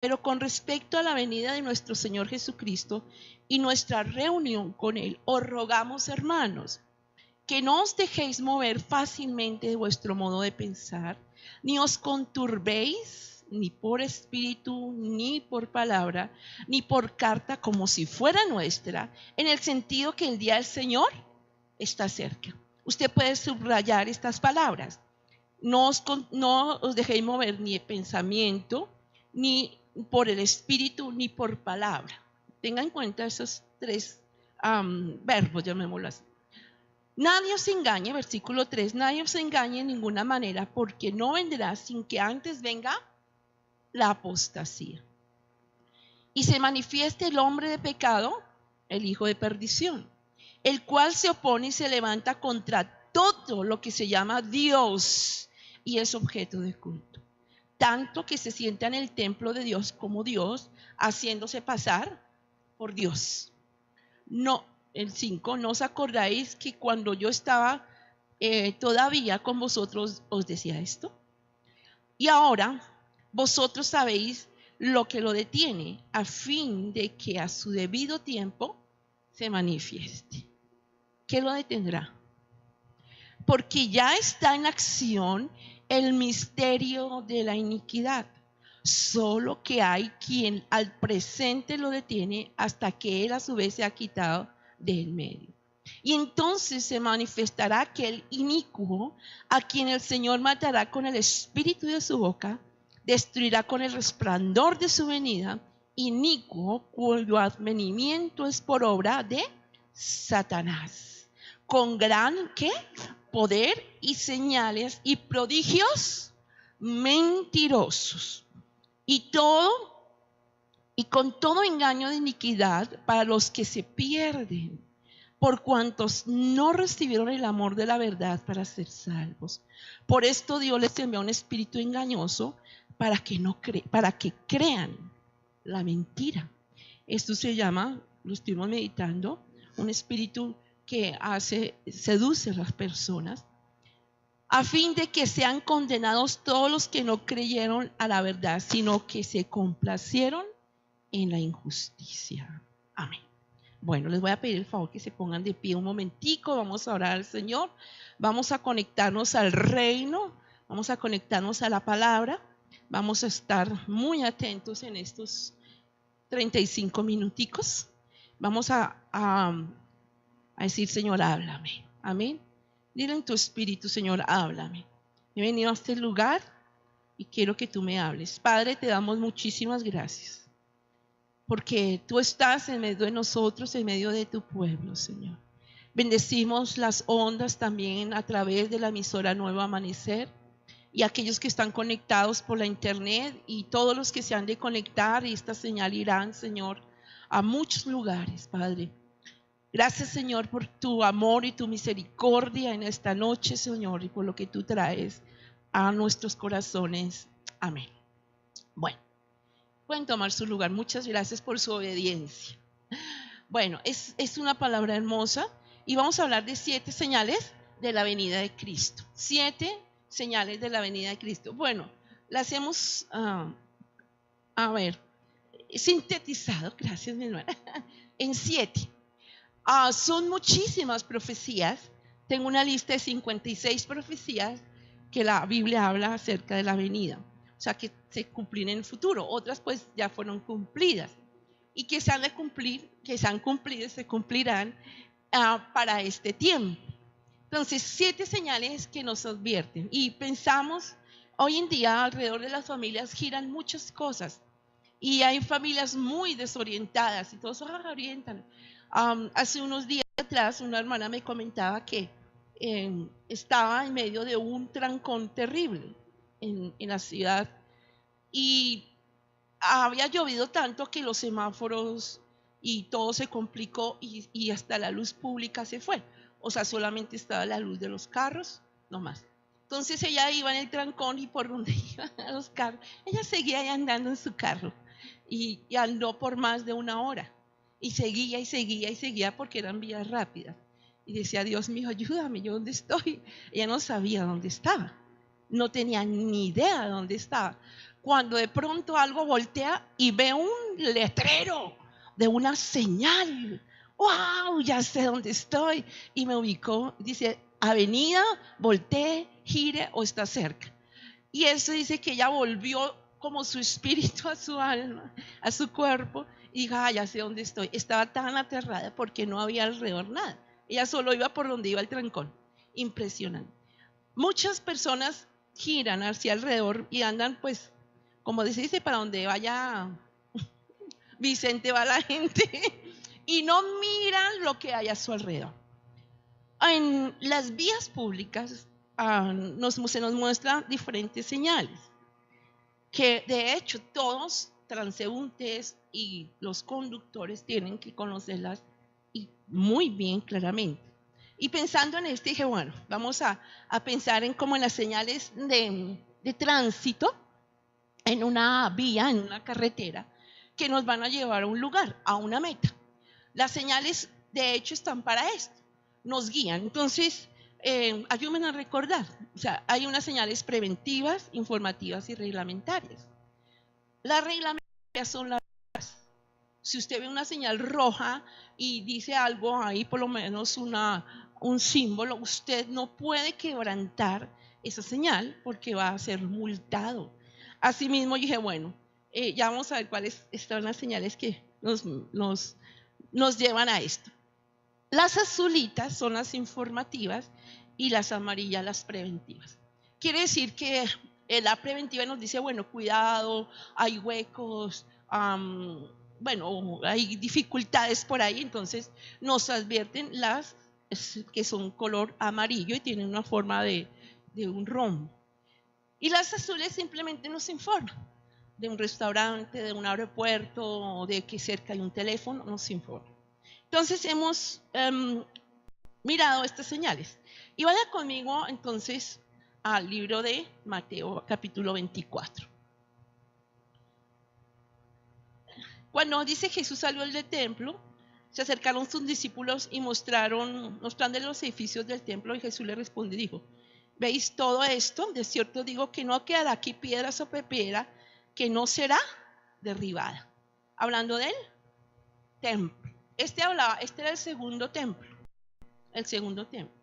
Pero con respecto a la venida de nuestro Señor Jesucristo y nuestra reunión con Él, os rogamos, hermanos, que no os dejéis mover fácilmente de vuestro modo de pensar, ni os conturbéis, ni por espíritu, ni por palabra, ni por carta, como si fuera nuestra, en el sentido que el día del Señor está cerca. Usted puede subrayar estas palabras. No os dejéis mover ni de pensamiento, ni por el espíritu, ni por palabra. Tenga en cuenta esos tres verbos, llamémoslo así. Nadie os engañe, versículo 3, nadie os engañe en ninguna manera, porque no vendrá sin que antes venga la apostasía. Y se manifieste el hombre de pecado, el hijo de perdición, el cual se opone y se levanta contra todo lo que se llama Dios y es objeto de culto. Tanto que se sienta en el templo de Dios como Dios, haciéndose pasar por Dios. No, el 5, ¿no os acordáis que cuando yo estaba todavía con vosotros os decía esto? Y ahora vosotros sabéis lo que lo detiene, a fin de que a su debido tiempo se manifieste. ¿Qué lo detendrá? Porque ya está en acción el misterio de la iniquidad, solo que hay quien al presente lo detiene hasta que él a su vez se ha quitado del medio. Y entonces se manifestará aquel inicuo a quien el Señor matará con el espíritu de su boca, destruirá con el resplandor de su venida, inicuo cuyo advenimiento es por obra de Satanás, con gran ¿qué? Poder y señales y prodigios mentirosos, y con todo engaño de iniquidad para los que se pierden, por cuantos no recibieron el amor de la verdad para ser salvos. Por esto Dios les envió un espíritu engañoso para que crean la mentira. Esto se llama, lo estuvimos meditando, un espíritu que seduce a las personas, a fin de que sean condenados todos los que no creyeron a la verdad, sino que se complacieron en la injusticia. Amén. Bueno, les voy a pedir el favor que se pongan de pie un momentico, vamos a orar al Señor, vamos a conectarnos al reino, vamos a conectarnos a la palabra, vamos a estar muy atentos en estos 35 minuticos. Vamos a decir, Señor, háblame. Amén. Dile en tu espíritu, Señor, háblame. He venido a este lugar y quiero que tú me hables. Padre, te damos muchísimas gracias, porque tú estás en medio de nosotros, en medio de tu pueblo, Señor. Bendecimos las ondas también a través de la emisora Nuevo Amanecer y aquellos que están conectados por la internet y todos los que se han de conectar, y esta señal irán, Señor, a muchos lugares, Padre. Gracias, Señor, por tu amor y tu misericordia en esta noche, Señor, y por lo que tú traes a nuestros corazones. Amén. Bueno, pueden tomar su lugar. Muchas gracias por su obediencia. Bueno, es una palabra hermosa y vamos a hablar de 7 señales de la venida de Cristo. 7 señales de la venida de Cristo. Bueno, las hemos, sintetizado, gracias mi hermana, en 7. Son muchísimas profecías. Tengo una lista de 56 profecías que la Biblia habla acerca de la venida. O sea, que se cumplen en el futuro. Otras pues ya fueron cumplidas. Y que se han de cumplir, que se han cumplido, se cumplirán para este tiempo. Entonces, 7 señales que nos advierten. Y pensamos, hoy en día alrededor de las familias giran muchas cosas. Y hay familias muy desorientadas y todos se orientan. Hace unos días atrás una hermana me comentaba que estaba en medio de un trancón terrible en la ciudad y había llovido tanto que los semáforos y todo se complicó y hasta la luz pública se fue. O sea, solamente estaba la luz de los carros, no más. Entonces ella iba en el trancón y por donde iban los carros, ella seguía ahí andando en su carro y andó por más de 1 hora. Y seguía y seguía y seguía porque eran vías rápidas. Y decía, Dios mío, ayúdame, ¿yo dónde estoy? Ella no sabía dónde estaba. No tenía ni idea de dónde estaba. cuando de pronto algo voltea y ve un letrero de una señal. ¡Wow! Ya sé dónde estoy. Y me ubicó, dice, avenida, voltee, gire o está cerca. Y eso dice que ella volvió como su espíritu a su alma, a su cuerpo, y dijo, ya sé dónde estoy. Estaba tan aterrada porque no había alrededor nada. Ella solo iba por donde iba el trancón. Impresionante. Muchas personas giran hacia alrededor y andan, pues, como se dice, para donde vaya Vicente va la gente, y no miran lo que hay a su alrededor. En las vías públicas se nos muestran diferentes señales, que de hecho todos transeúntes y los conductores tienen que conocerlas y muy bien claramente. Y pensando en esto dije, bueno, vamos a pensar en como en las señales de tránsito en una vía, en una carretera, que nos van a llevar a un lugar, a una meta. Las señales, de hecho, están para esto, nos guían. Entonces, ayúdenme a recordar, o sea, hay unas señales preventivas, informativas y reglamentarias. Las reglamentarias son las. Si usted ve una señal roja y dice algo ahí, por lo menos un símbolo, usted no puede quebrantar esa señal porque va a ser multado. Asimismo dije, bueno, ya vamos a ver cuáles están las señales que nos llevan a esto. Las azulitas son las informativas y las amarillas las preventivas. Quiere decir que la preventiva nos dice, bueno, cuidado, hay huecos, bueno, hay dificultades por ahí, entonces nos advierten las que son color amarillo y tienen una forma de un rombo. Y las azules simplemente nos informan de un restaurante, de un aeropuerto, de que cerca hay un teléfono, nos informan. Entonces hemos mirado estas señales. Y vaya conmigo entonces al libro de Mateo, capítulo 24. Cuando dice Jesús salió del templo, se acercaron sus discípulos y mostrando los edificios del templo, y Jesús le responde y dijo, ¿veis todo esto? De cierto digo que no quedará aquí piedra sobre piedra que no será derribada. Hablando del templo. Este era el segundo templo. El segundo templo.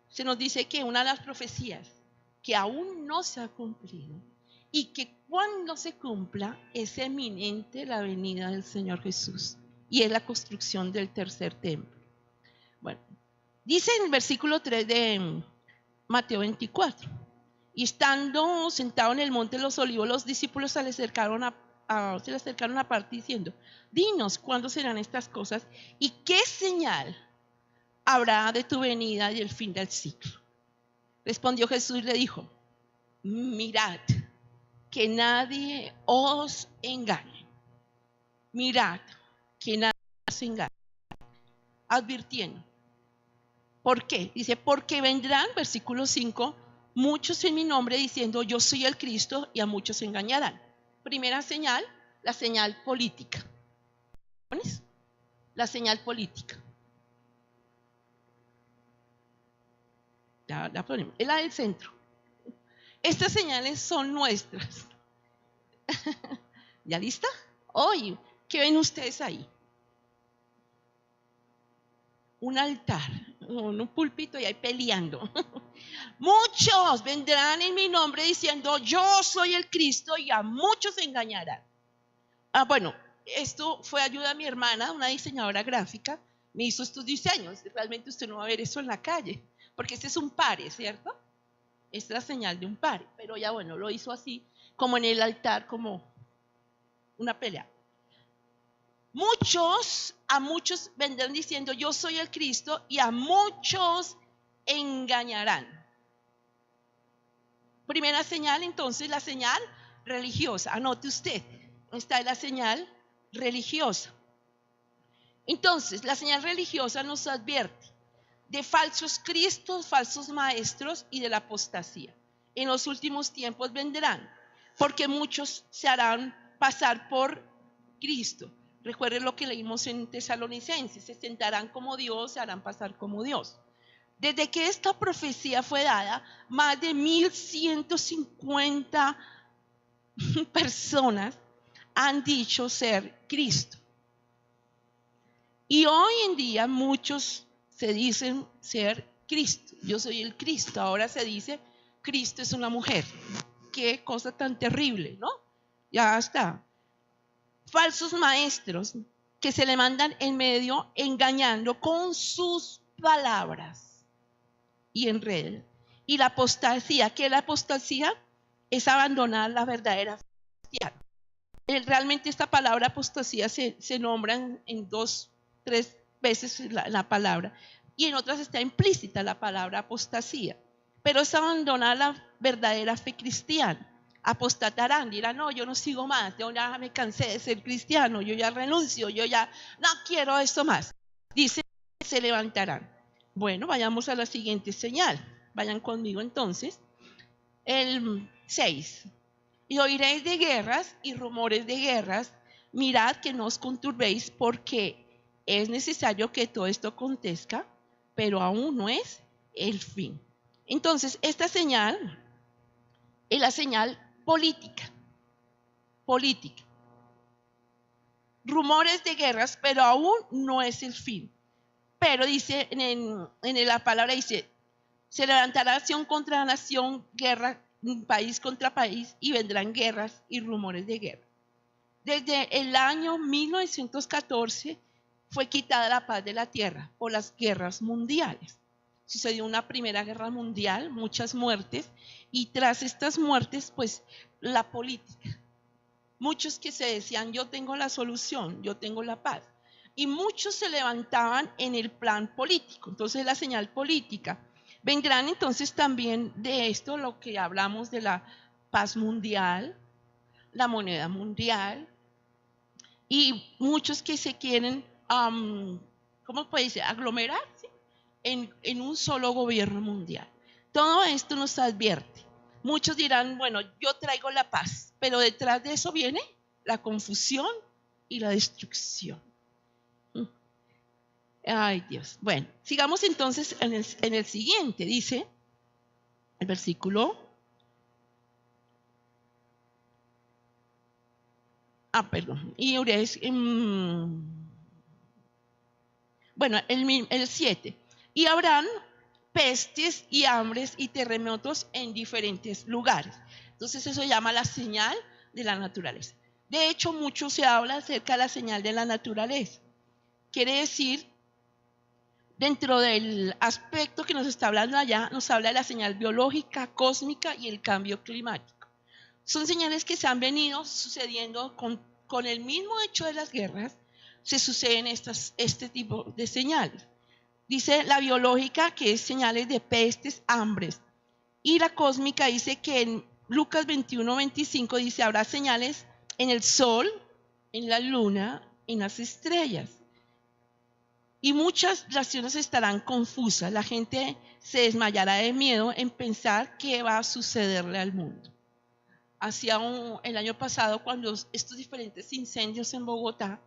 Se nos dice que una de las profecías que aún no se ha cumplido y que cuando se cumpla es eminente la venida del Señor Jesús y es la construcción del tercer templo. Bueno, dice en el versículo 3 de Mateo 24, y estando sentado en el monte de los olivos, los discípulos se le acercaron aparte diciendo, dinos cuándo serán estas cosas y qué señal habrá de tu venida y el fin del siglo. Respondió Jesús y le dijo, mirad que nadie os engañe. Mirad que nadie os engañe. Advirtiendo. ¿Por qué? Dice, porque vendrán, versículo 5, muchos en mi nombre diciendo, yo soy el Cristo, y a muchos engañarán. Primera señal, la señal política. ¿Pones? La señal política. La ponemos. Es la del centro. Estas señales son nuestras. ¿Ya lista? Hoy, ¿qué ven ustedes ahí? Un altar, un púlpito y ahí peleando. Muchos vendrán en mi nombre diciendo, yo soy el Cristo, y a muchos engañarán. Bueno, esto fue ayuda a mi hermana, una diseñadora gráfica, me hizo estos diseños. Realmente usted no va a ver eso en la calle, porque este es un pare, ¿cierto? Esta es la señal de un pare, pero ya bueno, lo hizo así, como en el altar, como una pelea. A muchos vendrán diciendo, yo soy el Cristo, y a muchos engañarán. Primera señal, entonces, la señal religiosa. Anote usted, esta es la señal religiosa. Entonces, la señal religiosa nos advierte de falsos cristos, falsos maestros y de la apostasía. En los últimos tiempos vendrán, porque muchos se harán pasar por Cristo. Recuerden lo que leímos en Tesalonicenses, se sentarán como Dios, se harán pasar como Dios. Desde que esta profecía fue dada, más de 1150 personas han dicho ser Cristo. Y hoy en día muchos se dicen ser Cristo. Yo soy el Cristo. Ahora se dice Cristo es una mujer. Qué cosa tan terrible, ¿no? Ya está. Falsos maestros que se le mandan en medio engañando con sus palabras y enredan. Y la apostasía, ¿qué es la apostasía? Es abandonar la verdadera fe cristiana. Realmente esta palabra apostasía se nombra en 2, 3 veces la palabra, y en otras está implícita la palabra apostasía, pero es abandonar la verdadera fe cristiana. Apostatarán, dirán, no, yo no sigo más, yo ya me cansé de ser cristiano, yo ya renuncio, yo ya no quiero esto más. Dice, se levantarán. Bueno, vayamos a la siguiente señal. Vayan conmigo entonces. El 6. Y oiréis de guerras y rumores de guerras. Mirad que no os conturbéis, porque es necesario que todo esto acontezca, pero aún no es el fin. Entonces, esta señal es la señal política. Política. Rumores de guerras, pero aún no es el fin. Pero dice, en la palabra dice, se levantará nación contra nación, guerra, país contra país, y vendrán guerras y rumores de guerra. Desde el año 1914 fue quitada la paz de la tierra por las guerras mundiales. Sucedió una primera guerra mundial, muchas muertes, y tras estas muertes, pues la política. Muchos que se decían, yo tengo la solución, yo tengo la paz. Y muchos se levantaban en el plan político. Entonces la señal política. Vendrán entonces también de esto lo que hablamos de la paz mundial, la moneda mundial, y muchos que se quieren, ¿cómo puede decir? Aglomerarse en un solo gobierno mundial. Todo esto nos advierte. Muchos dirán, bueno, yo traigo la paz, pero detrás de eso viene la confusión y la destrucción. Ay, Dios. Bueno, sigamos entonces en el siguiente. Dice el versículo. Perdón. Y bueno, el 7. Y habrán pestes y hambres y terremotos en diferentes lugares. Entonces eso se llama la señal de la naturaleza. De hecho, mucho se habla acerca de la señal de la naturaleza. Quiere decir, dentro del aspecto que nos está hablando allá, nos habla de la señal biológica, cósmica y el cambio climático. Son señales que se han venido sucediendo con el mismo hecho de las guerras, se suceden este tipo de señales. Dice la biológica, que es señales de pestes, hambres. Y la cósmica dice que en Lucas 21:25 dice, habrá señales en el sol, en la luna, en las estrellas. Y muchas naciones estarán confusas. La gente se desmayará de miedo en pensar qué va a sucederle al mundo. Hacía el año pasado, cuando estos diferentes incendios en Bogotá,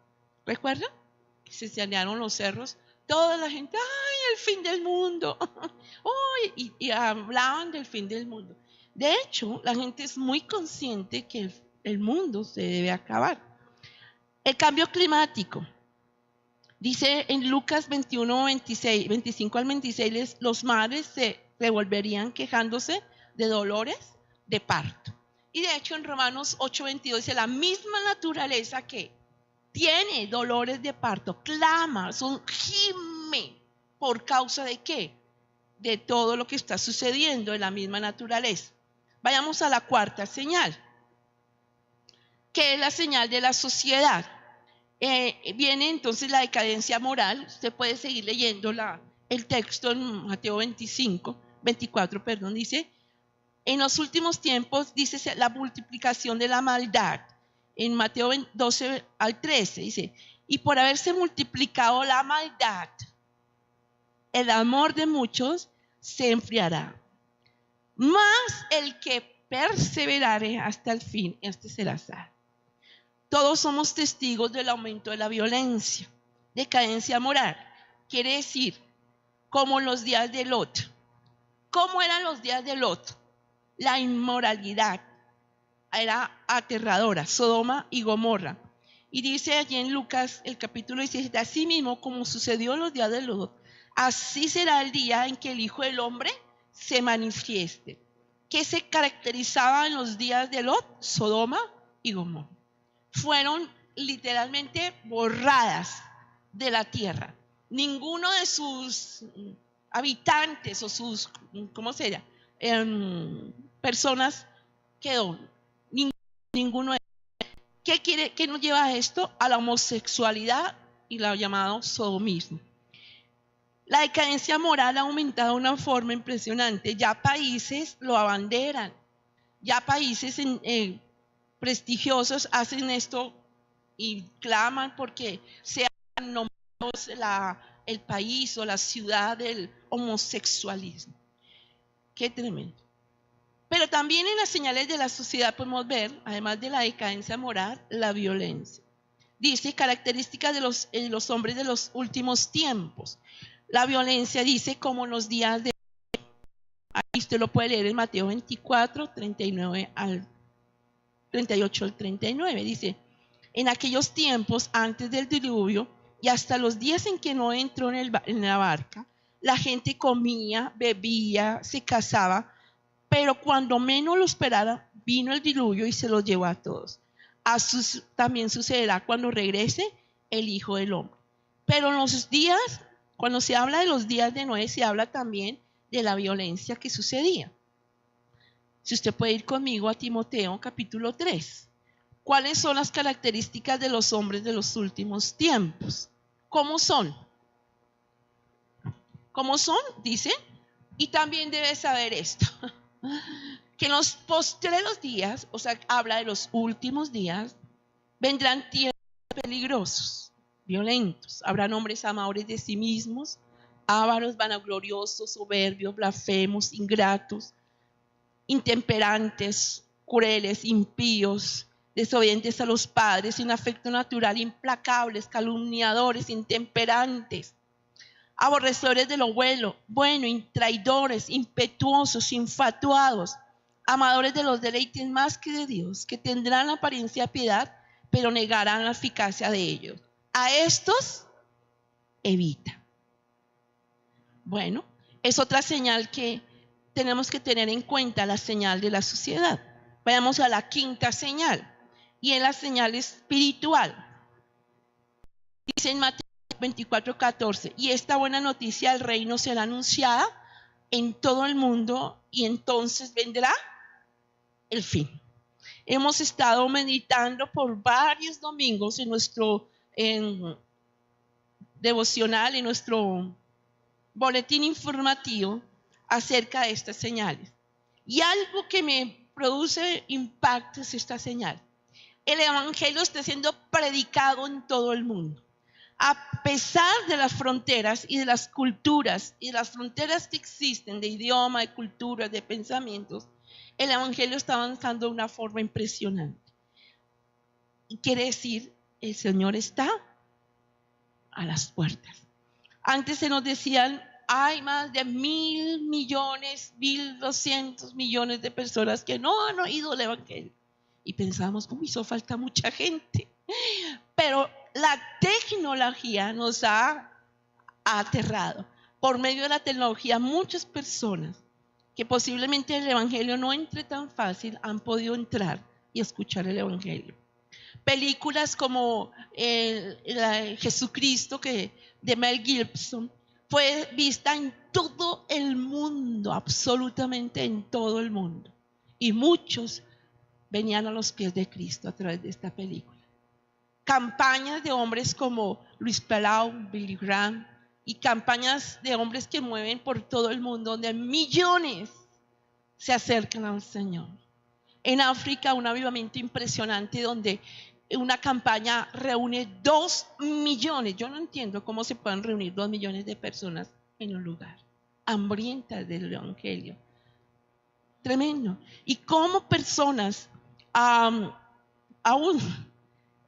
¿recuerdan? Que se sanearon los cerros. Toda la gente, ¡ay, el fin del mundo! y hablaban del fin del mundo. De hecho, la gente es muy consciente que el mundo se debe acabar. El cambio climático. Dice en Lucas 25 al 26, los mares se revolverían quejándose de dolores de parto. Y de hecho en Romanos 8:22 dice, la misma naturaleza que tiene dolores de parto, clama, gime, ¿por causa de qué? De todo lo que está sucediendo en la misma naturaleza. Vayamos a la cuarta señal, que es la señal de la sociedad. Viene entonces la decadencia moral. Usted puede seguir leyendo el texto en Mateo 24, dice, en los últimos tiempos, dice la multiplicación de la maldad. En Mateo 12 al 13 dice, y por haberse multiplicado la maldad, el amor de muchos se enfriará. Mas el que perseverare hasta el fin, este será salvo. Todos somos testigos del aumento de la violencia, decadencia moral. Quiere decir, como los días de Lot. ¿Cómo eran los días de Lot? La inmoralidad, era aterradora, Sodoma y Gomorra. Y dice allí en Lucas el capítulo 17, así mismo como sucedió en los días de Lot, así será el día en que el Hijo del Hombre se manifieste. ¿Qué se caracterizaba en los días de Lot? Sodoma y Gomorra. Fueron literalmente borradas de la tierra. Ninguno de sus habitantes o sus, ¿cómo sería? Personas quedó. Ninguno. ¿Qué nos lleva a esto? A la homosexualidad y la llamado sodomismo. La decadencia moral ha aumentado de una forma impresionante. Ya países lo abanderan. Ya países prestigiosos hacen esto y claman porque sean nombrados el país o la ciudad del homosexualismo. Qué tremendo. Pero también en las señales de la sociedad podemos ver, además de la decadencia moral, la violencia. Dice características de los hombres de los últimos tiempos. La violencia dice como en los días de... Ahí usted lo puede leer en Mateo 24, 39 al 38 al 39. Dice, en aquellos tiempos antes del diluvio y hasta los días en que no entró en la barca, la gente comía, bebía, se casaba, pero cuando menos lo esperara, vino el diluvio y se los llevó a todos. También sucederá cuando regrese el Hijo del Hombre. Pero en los días, cuando se habla de los días de Noé, se habla también de la violencia que sucedía. Si usted puede ir conmigo a Timoteo capítulo 3. ¿Cuáles son las características de los hombres de los últimos tiempos? ¿Cómo son? ¿Cómo son? Dice. Y también debes saber esto. Que en los postreros días, o sea, habla de los últimos días, vendrán tiempos peligrosos, violentos. Habrán hombres amadores de sí mismos, ávaros, vanagloriosos, soberbios, blasfemos, ingratos, intemperantes, crueles, impíos, desobedientes a los padres, sin afecto natural, implacables, calumniadores, intemperantes, aborrecedores de lo bueno, traidores, impetuosos, infatuados, amadores de los deleites más que de Dios, que tendrán la apariencia de piedad, pero negarán la eficacia de ellos. A estos evita. Bueno, es otra señal que tenemos que tener en cuenta, la señal de la sociedad. Vayamos a la quinta señal, y es la señal espiritual. Dice en Mateo 24:14, y esta buena noticia del reino será anunciada en todo el mundo y entonces vendrá el fin. Hemos estado meditando por varios domingos en nuestro devocional, en nuestro boletín informativo acerca de estas señales. Y algo que me produce impacto es esta señal. El evangelio está siendo predicado en todo el mundo. A pesar de las fronteras y de las culturas y de las fronteras que existen de idioma, de cultura, de pensamientos, el evangelio está avanzando de una forma impresionante. Y quiere decir, el Señor está a las puertas. Antes se nos decían, hay más de 1.000 millones, 1.200 millones de personas que no han oído el evangelio. Y pensamos, hizo falta mucha gente. Pero la tecnología nos ha aterrado. Por medio de la tecnología, muchas personas que posiblemente el evangelio no entre tan fácil han podido entrar y escuchar el evangelio. Películas como Jesucristo de Mel Gibson fue vista en todo el mundo, absolutamente en todo el mundo. Y muchos venían a los pies de Cristo a través de esta película. Campañas de hombres como Luis Palau, Billy Graham, y campañas de hombres que mueven por todo el mundo, donde millones se acercan al Señor. En África, un avivamiento impresionante donde una campaña reúne 2 millones. Yo no entiendo cómo se pueden reunir 2 millones de personas en un lugar hambrientas del evangelio. Tremendo. Y cómo personas, aún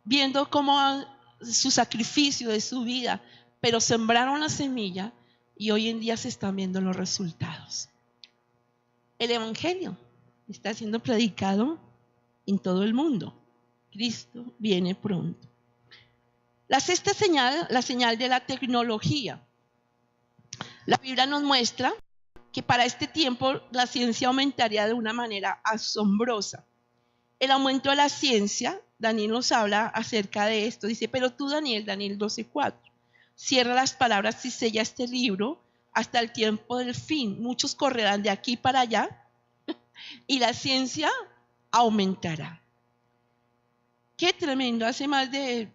viendo cómo su sacrificio de su vida, pero sembraron la semilla y hoy en día se están viendo los resultados. El evangelio está siendo predicado en todo el mundo. Cristo viene pronto. La sexta señal, la señal de la tecnología. La Biblia nos muestra que para este tiempo la ciencia aumentaría de una manera asombrosa. El aumento de la ciencia, Daniel nos habla acerca de esto. Dice, pero tú, Daniel 12:4, cierra las palabras y sella este libro hasta el tiempo del fin. Muchos correrán de aquí para allá y la ciencia aumentará. Qué tremendo. Hace más de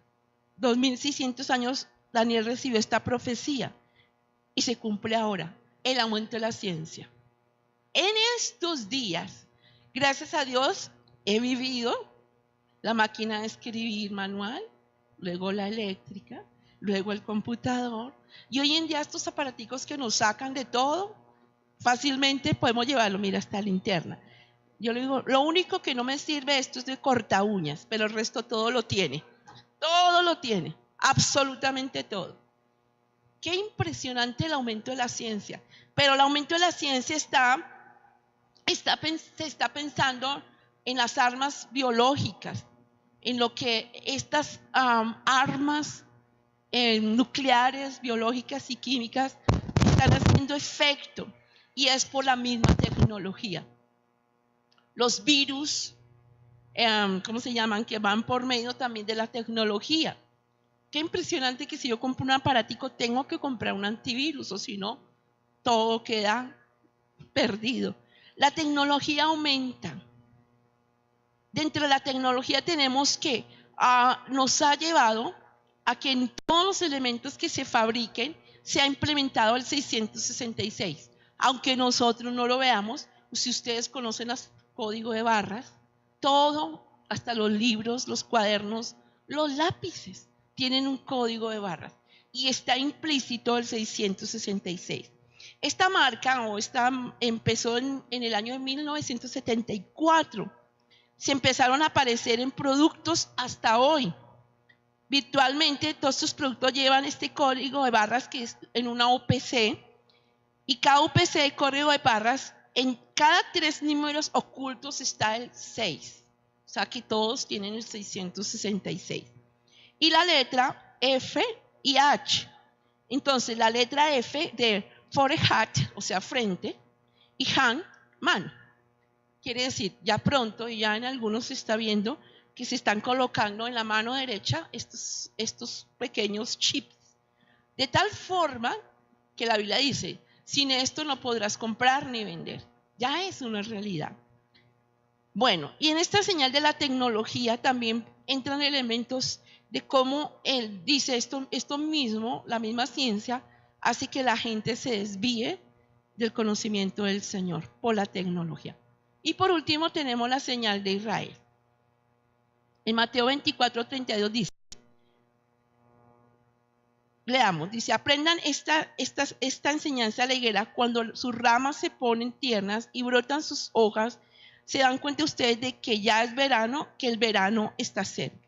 2600 años Daniel recibió esta profecía y se cumple ahora. El aumento de la ciencia. En estos días, gracias a Dios, he vivido la máquina de escribir manual, luego la eléctrica, luego el computador. Y hoy en día estos aparaticos que nos sacan de todo, fácilmente podemos llevarlo, mira, hasta linterna. Yo le digo, lo único que no me sirve esto es de corta uñas, pero el resto todo lo tiene. Todo lo tiene, absolutamente todo. Qué impresionante el aumento de la ciencia. Pero el aumento de la ciencia se está pensando en las armas biológicas, en lo que estas armas nucleares, biológicas y químicas están haciendo efecto, y es por la misma tecnología. Los virus, ¿cómo se llaman? Que van por medio también de la tecnología. Qué impresionante que si yo compro un aparatico tengo que comprar un antivirus, o si no, todo queda perdido. La tecnología aumenta. Dentro de la tecnología tenemos que nos ha llevado a que en todos los elementos que se fabriquen se ha implementado el 666. Aunque nosotros no lo veamos, si ustedes conocen el código de barras, todo, hasta los libros, los cuadernos, los lápices, tienen un código de barras y está implícito el 666. Esta marca empezó en el año de 1974. Se empezaron a aparecer en productos hasta hoy. Virtualmente todos estos productos llevan este código de barras que es en una UPC, y cada UPC, código de barras, en cada 3 números ocultos está el 6. O sea que todos tienen el 666. Y la letra F y H. Entonces la letra F de forehead, o sea frente, y hand, mano. Quiere decir, ya pronto, y ya en algunos se está viendo que se están colocando en la mano derecha estos pequeños chips. De tal forma que la Biblia dice, sin esto no podrás comprar ni vender. Ya es una realidad. Bueno, y en esta señal de la tecnología también entran elementos de cómo él dice esto mismo, la misma ciencia, hace que la gente se desvíe del conocimiento del Señor por la tecnología. Y por último tenemos la señal de Israel. En Mateo 24:32 dice, leamos, dice, aprendan esta enseñanza a la higuera: cuando sus ramas se ponen tiernas y brotan sus hojas, se dan cuenta ustedes de que ya es verano, que el verano está cerca.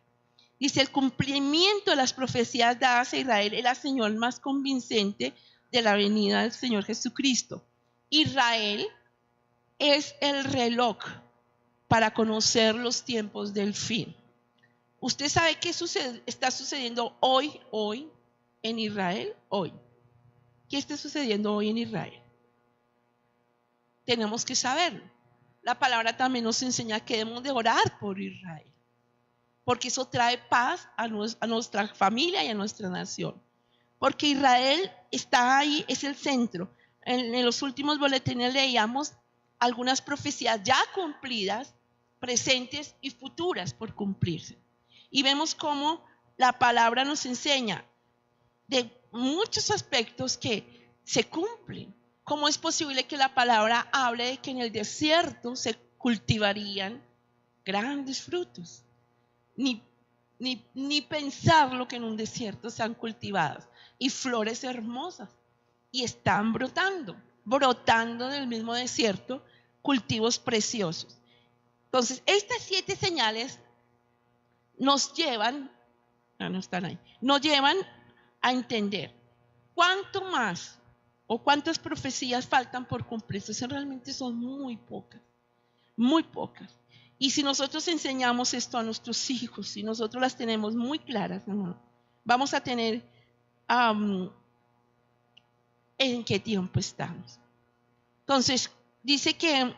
Dice, el cumplimiento de las profecías dadas a Israel es la señal más convincente de la venida del Señor Jesucristo. Israel es el reloj para conocer los tiempos del fin. ¿Usted sabe qué está sucediendo hoy en Israel? Hoy. ¿Qué está sucediendo hoy en Israel? Tenemos que saberlo. La palabra también nos enseña que debemos de orar por Israel, porque eso trae paz a nuestra familia y a nuestra nación. Porque Israel está ahí, es el centro. En los últimos boletines leíamos algunas profecías ya cumplidas, presentes y futuras por cumplirse. Y vemos cómo la palabra nos enseña de muchos aspectos que se cumplen. ¿Cómo es posible que la palabra hable de que en el desierto se cultivarían grandes frutos? Ni pensar lo que en un desierto se han cultivado. Y flores hermosas. Y están brotando del mismo desierto, cultivos preciosos. Entonces, estas 7 señales nos llevan a entender cuánto más o cuántas profecías faltan por cumplirse. Realmente son muy pocas, muy pocas. Y si nosotros enseñamos esto a nuestros hijos, si nosotros las tenemos muy claras, hermano, vamos a tener en qué tiempo estamos. Entonces, dice que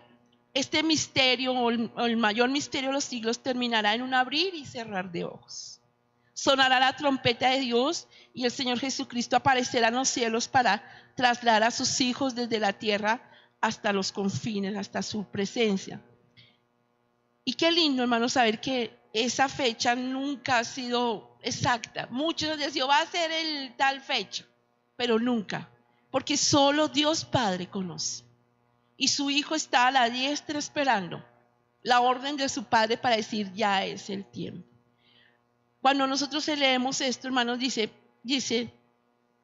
este misterio, o el mayor misterio de los siglos, terminará en un abrir y cerrar de ojos. Sonará la trompeta de Dios y el Señor Jesucristo aparecerá en los cielos para trasladar a sus hijos desde la tierra hasta los confines, hasta su presencia. Y qué lindo, hermano, saber que esa fecha nunca ha sido exacta. Muchos decían, va a ser el tal fecha, pero nunca, porque solo Dios Padre conoce. Y su Hijo está a la diestra esperando la orden de su Padre para decir, ya es el tiempo. Cuando nosotros leemos esto, hermanos, dice,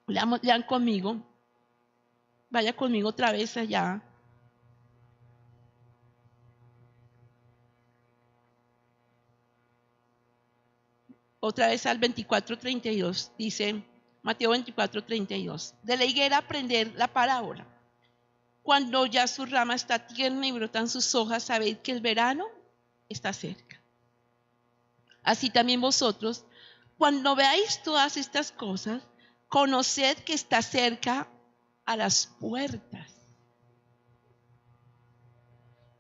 lean conmigo, vaya conmigo otra vez allá. Otra vez al 24:32, dice Mateo 24:32. De la higuera aprender la parábola. Cuando ya su rama está tierna y brotan sus hojas, sabéis que el verano está cerca. Así también vosotros, cuando veáis todas estas cosas, conoced que está cerca a las puertas.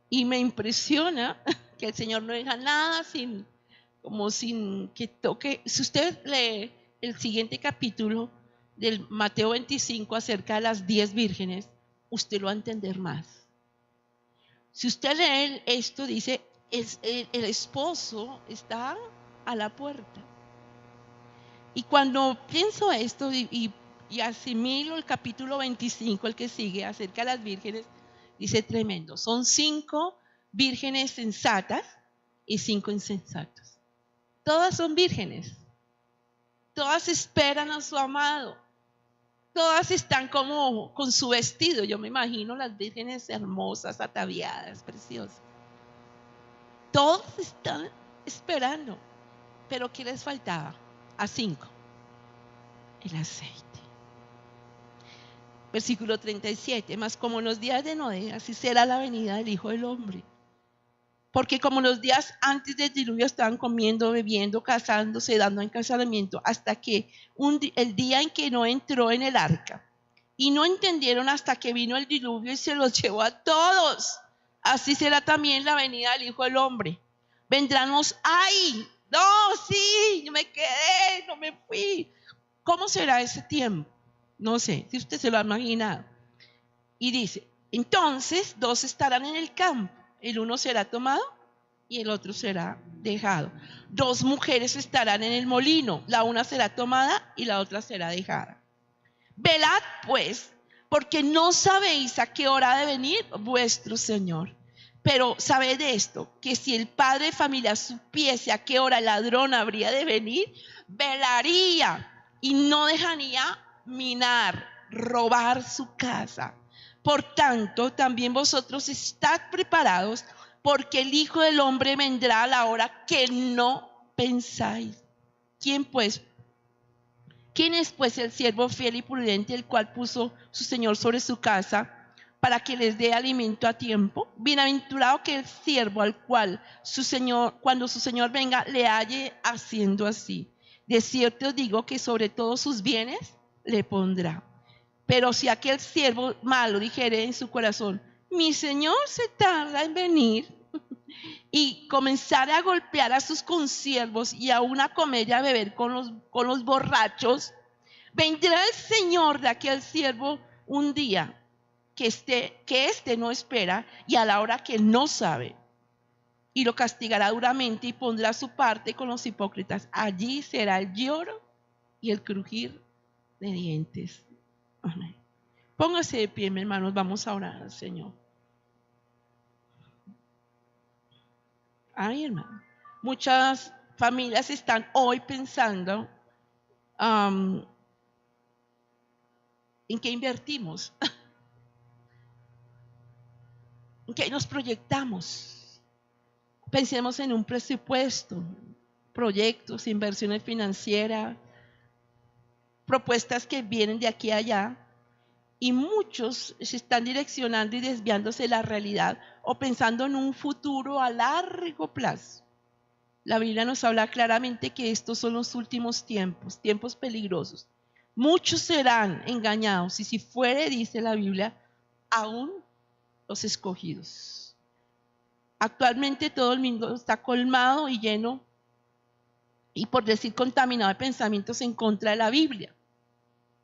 Y me impresiona que el Señor no deja nada sin que toque. Si usted lee el siguiente capítulo del Mateo 25 acerca de las 10 vírgenes, usted lo va a entender más. Si usted lee esto, dice, el esposo está a la puerta. Y cuando pienso esto y asimilo el capítulo 25, el que sigue, acerca de las vírgenes, dice tremendo. Son 5 vírgenes sensatas y 5 insensatos. Todas son vírgenes. Todas esperan a su amado. Todas están como con su vestido. Yo me imagino las vírgenes hermosas, ataviadas, preciosas. Todas están esperando. Pero ¿qué les faltaba? A 5. El aceite. Versículo 37. Mas como en los días de Noé, así será la venida del Hijo del Hombre. Porque como los días antes del diluvio estaban comiendo, bebiendo, casándose, dando en casamiento, hasta que el día en que no entró en el arca. Y no entendieron hasta que vino el diluvio y se los llevó a todos. Así será también la venida del Hijo del Hombre. Vendrán los, ¡ay! No, sí, yo me quedé, no me fui. ¿Cómo será ese tiempo? No sé, si usted se lo ha imaginado. Y dice, entonces 2 estarán en el campo. El uno será tomado y el otro será dejado. 2 mujeres estarán en el molino. La una será tomada y la otra será dejada. Velad pues, porque no sabéis a qué hora ha de venir vuestro Señor. Pero sabed de esto, que si el padre de familia supiese a qué hora el ladrón habría de venir, velaría y no dejaría minar, robar su casa. Por tanto, también vosotros estad preparados, porque el Hijo del Hombre vendrá a la hora que no pensáis. ¿Quién es pues el siervo fiel y prudente, el cual puso su Señor sobre su casa, para que les dé alimento a tiempo? Bienaventurado que el siervo al cual su Señor, cuando su Señor venga, le halle haciendo así. De cierto os digo que sobre todos sus bienes le pondrá. Pero si aquel siervo malo dijere en su corazón, mi Señor se tarda en venir, y comenzare a golpear a sus consiervos y aún a comer y a beber con los borrachos, vendrá el Señor de aquel siervo un día que éste no espera y a la hora que no sabe, y lo castigará duramente y pondrá su parte con los hipócritas. Allí será el lloro y el crujir de dientes. Amén. Póngase de pie, mis hermanos, vamos a orar al Señor. Ay, hermano, muchas familias están hoy pensando en qué invertimos, en qué nos proyectamos. Pensemos en un presupuesto, proyectos, inversiones financieras, propuestas que vienen de aquí a allá. Y muchos se están direccionando y desviándose de la realidad o pensando en un futuro a largo plazo. La Biblia nos habla claramente que estos son los últimos tiempos, tiempos peligrosos. Muchos serán engañados y si fuere, dice la Biblia, aún los escogidos. Actualmente todo el mundo está colmado y lleno y por decir contaminado de pensamientos en contra de la Biblia,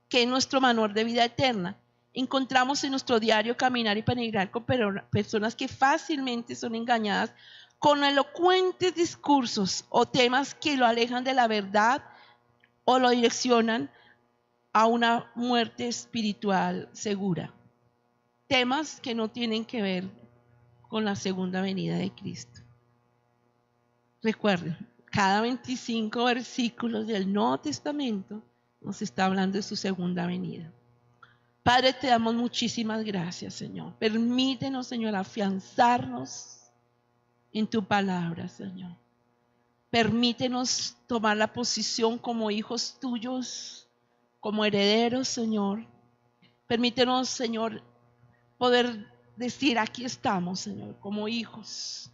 que es nuestro manual de vida eterna. Encontramos en nuestro diario caminar y penetrar con personas que fácilmente son engañadas con elocuentes discursos o temas que lo alejan de la verdad o lo direccionan a una muerte espiritual segura. Temas que no tienen que ver con la segunda venida de Cristo. Recuerden, cada 25 versículos del Nuevo Testamento nos está hablando de su segunda venida. Padre, te damos muchísimas gracias, Señor. Permítenos, Señor, afianzarnos en tu palabra, Señor. Permítenos tomar la posición como hijos tuyos, como herederos, Señor. Permítenos, Señor, poder decir, aquí estamos, Señor, como hijos.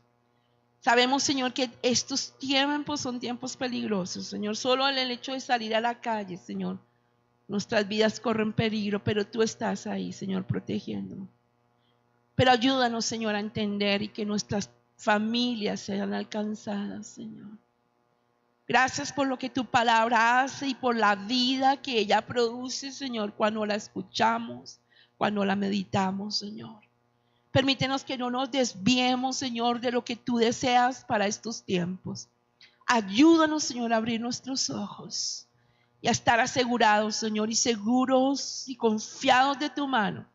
Sabemos, Señor, que estos tiempos son tiempos peligrosos, Señor. Solo en el hecho de salir a la calle, Señor, nuestras vidas corren peligro, pero tú estás ahí, Señor, protegiéndonos. Pero ayúdanos, Señor, a entender y que nuestras familias sean alcanzadas, Señor. Gracias por lo que tu palabra hace y por la vida que ella produce, Señor, cuando la escuchamos, cuando la meditamos, Señor. Permítenos que no nos desviemos, Señor, de lo que tú deseas para estos tiempos. Ayúdanos, Señor, a abrir nuestros ojos y a estar asegurados, Señor, y seguros y confiados de tu mano.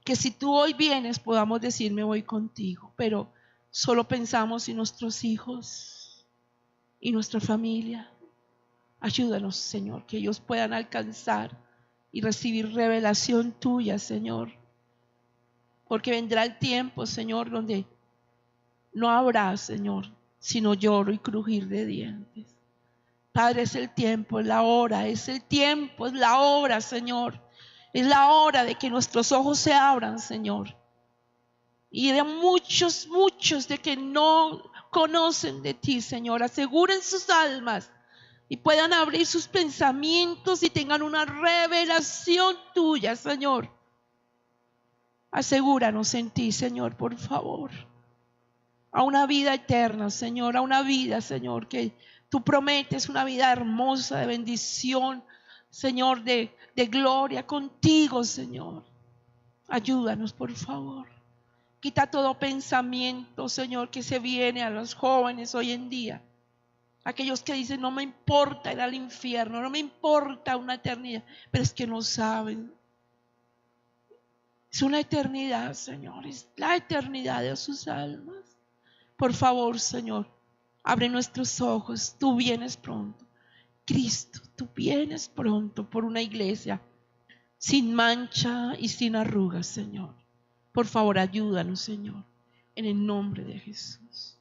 Que si tú hoy vienes, podamos decir, me voy contigo, pero solo pensamos en nuestros hijos y nuestra familia. Ayúdanos, Señor, que ellos puedan alcanzar y recibir revelación tuya, Señor. Porque vendrá el tiempo, Señor, donde no habrá, Señor, sino lloro y crujir de dientes. Padre, es el tiempo, es la hora, es el tiempo, es la hora, Señor. Es la hora de que nuestros ojos se abran, Señor. Y de muchos de que no conocen de ti, Señor, aseguren sus almas y puedan abrir sus pensamientos y tengan una revelación tuya, Señor. Asegúranos en ti, Señor, por favor. A una vida eterna, Señor, a una vida, Señor, que tú prometes, una vida hermosa, de bendición, Señor, de gloria contigo, Señor. Ayúdanos, por favor. Quita todo pensamiento, Señor, que se viene a los jóvenes hoy en día. Aquellos que dicen, no me importa ir al infierno, no me importa una eternidad, pero es que no saben. Es una eternidad, Señor, es la eternidad de sus almas. Por favor, Señor, abre nuestros ojos, tú vienes pronto. Cristo, tú vienes pronto por una iglesia sin mancha y sin arrugas, Señor. Por favor, ayúdanos, Señor, en el nombre de Jesús.